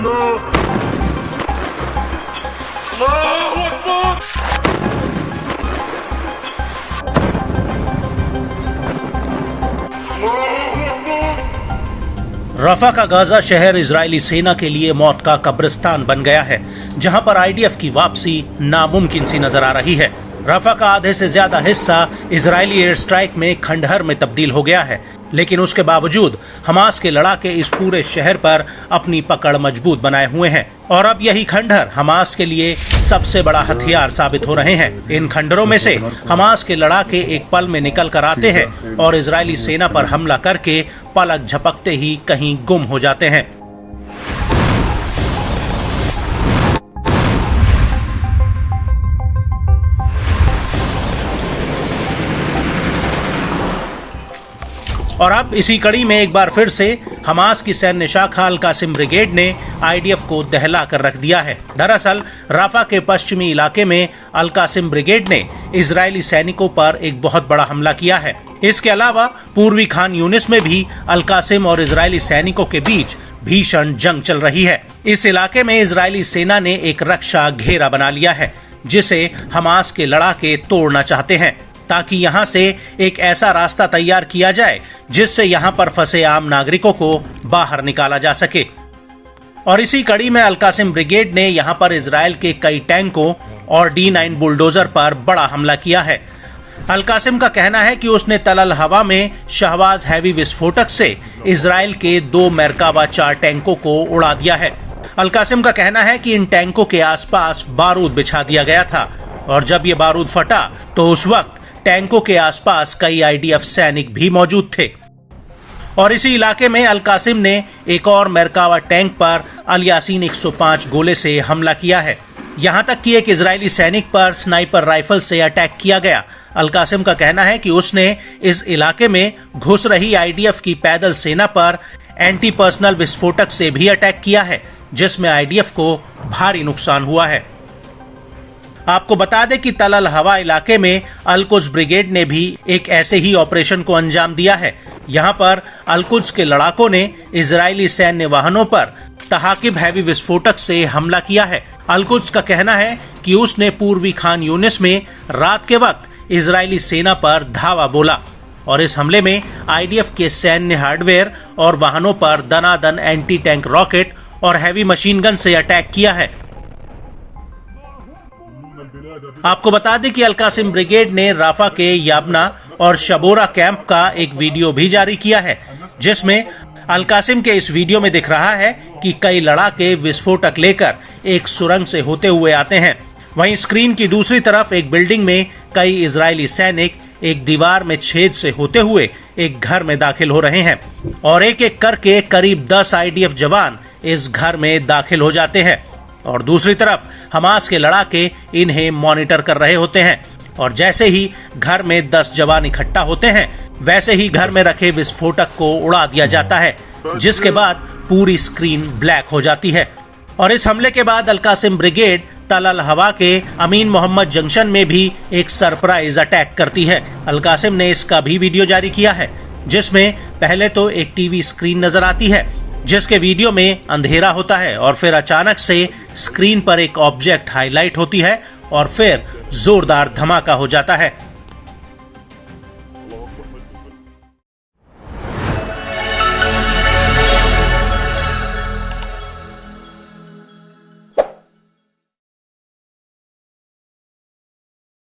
रफा का गाजा शहर इजरायली सेना के लिए मौत का कब्रिस्तान बन गया है, जहां पर आईडीएफ की वापसी नामुमकिन सी नजर आ रही है। रफा का आधे से ज्यादा हिस्सा इजरायली एयर स्ट्राइक में खंडहर में तब्दील हो गया है, लेकिन उसके बावजूद हमास के लड़ाके इस पूरे शहर पर अपनी पकड़ मजबूत बनाए हुए हैं और अब यही खंडहर हमास के लिए सबसे बड़ा हथियार साबित हो रहे हैं। इन खंडहरों में से हमास के लड़ाके एक पल में निकल कर आते हैं और इजरायली सेना पर हमला करके पलक झपकते ही कहीं गुम हो जाते हैं। और अब इसी कड़ी में एक बार फिर से हमास की सैन्य शाखा अल कासिम ब्रिगेड ने आईडीएफ को दहला कर रख दिया है। दरअसल राफा के पश्चिमी इलाके में अल कासिम ब्रिगेड ने इजरायली सैनिकों पर एक बहुत बड़ा हमला किया है। इसके अलावा पूर्वी खान यूनिस में भी अल कासिम और इजरायली सैनिकों के बीच भीषण जंग चल रही है। इस इलाके में इजरायली सेना ने एक रक्षा घेरा बना लिया है, जिसे हमास के लड़ाके तोड़ना चाहते हैं, ताकि यहां से एक ऐसा रास्ता तैयार किया जाए जिससे यहां पर फंसे आम नागरिकों को बाहर निकाला जा सके। और इसी कड़ी में अल कासिम ब्रिगेड ने यहां पर इजराइल के कई टैंकों और D9 बुलडोजर पर बड़ा हमला किया है। अल कासिम का कहना है कि उसने तल अल हवा में शहवाज हैवी विस्फोटक से इजराइल के 2 मेरकावा 4 टैंकों को उड़ा दिया है। अल कासिम का कहना है कि इन टैंकों के आसपास बारूद बिछा दिया गया था और जब ये बारूद फटा तो उस वक्त टैंकों के आसपास कई आईडीएफ सैनिक भी मौजूद थे। और इसी इलाके में अल कासिम ने एक और मेरकावा टैंक पर अल यासीन 105 गोले से हमला किया है। यहां तक कि एक इजरायली सैनिक पर स्नाइपर राइफल से अटैक किया गया। अल कासिम का कहना है कि उसने इस इलाके में घुस रही आईडीएफ की पैदल सेना पर एंटी पर्सनल विस्फोटक से भी अटैक किया है, जिसमें आईडीएफ को भारी नुकसान हुआ है। आपको बता दें कि तल अल हवा इलाके में अल कुद्स ब्रिगेड ने भी एक ऐसे ही ऑपरेशन को अंजाम दिया है। यहां पर अल कुद्स के लड़ाकों ने इजरायली सैन्य वाहनों पर तहाकिब हैवी विस्फोटक से हमला किया है। अल कुद्स का कहना है कि उसने पूर्वी खान यूनिस में रात के वक्त इजरायली सेना पर धावा बोला और इस हमले में आईडीएफ के सैन्य हार्डवेयर और वाहनों पर दनादन एंटी टैंक रॉकेट और हैवी मशीन गन से अटैक किया है। आपको बता दें कि अल कासिम ब्रिगेड ने राफा के याबना और शबोरा कैंप का एक वीडियो भी जारी किया है, जिसमें अल कासिम के इस वीडियो में दिख रहा है कि कई लड़ाके विस्फोटक लेकर एक सुरंग से होते हुए आते हैं। वहीं स्क्रीन की दूसरी तरफ एक बिल्डिंग में कई इजरायली सैनिक एक दीवार में छेद से होते हुए एक घर में दाखिल हो रहे हैं और एक एक करके करीब 10 आईडीएफ जवान इस घर में दाखिल हो जाते हैं और दूसरी तरफ हमास के लड़ाके इन्हें मॉनिटर कर रहे होते हैं। और जैसे ही घर में 10 जवान इकट्ठा होते हैं, वैसे ही घर में रखे विस्फोटक को उड़ा दिया जाता है, जिसके बाद पूरी स्क्रीन ब्लैक हो जाती है। और इस हमले के बाद अल कासिम ब्रिगेड तल अल हवा के अमीन मोहम्मद जंक्शन में भी एक सरप्राइज अटैक करती है। अल कासिम ने इसका भी वीडियो जारी किया है, जिसमें पहले तो एक टीवी स्क्रीन नजर आती है, जिसके वीडियो में अंधेरा होता है और फिर अचानक से स्क्रीन पर एक ऑब्जेक्ट हाईलाइट होती है और फिर जोरदार धमाका हो जाता है।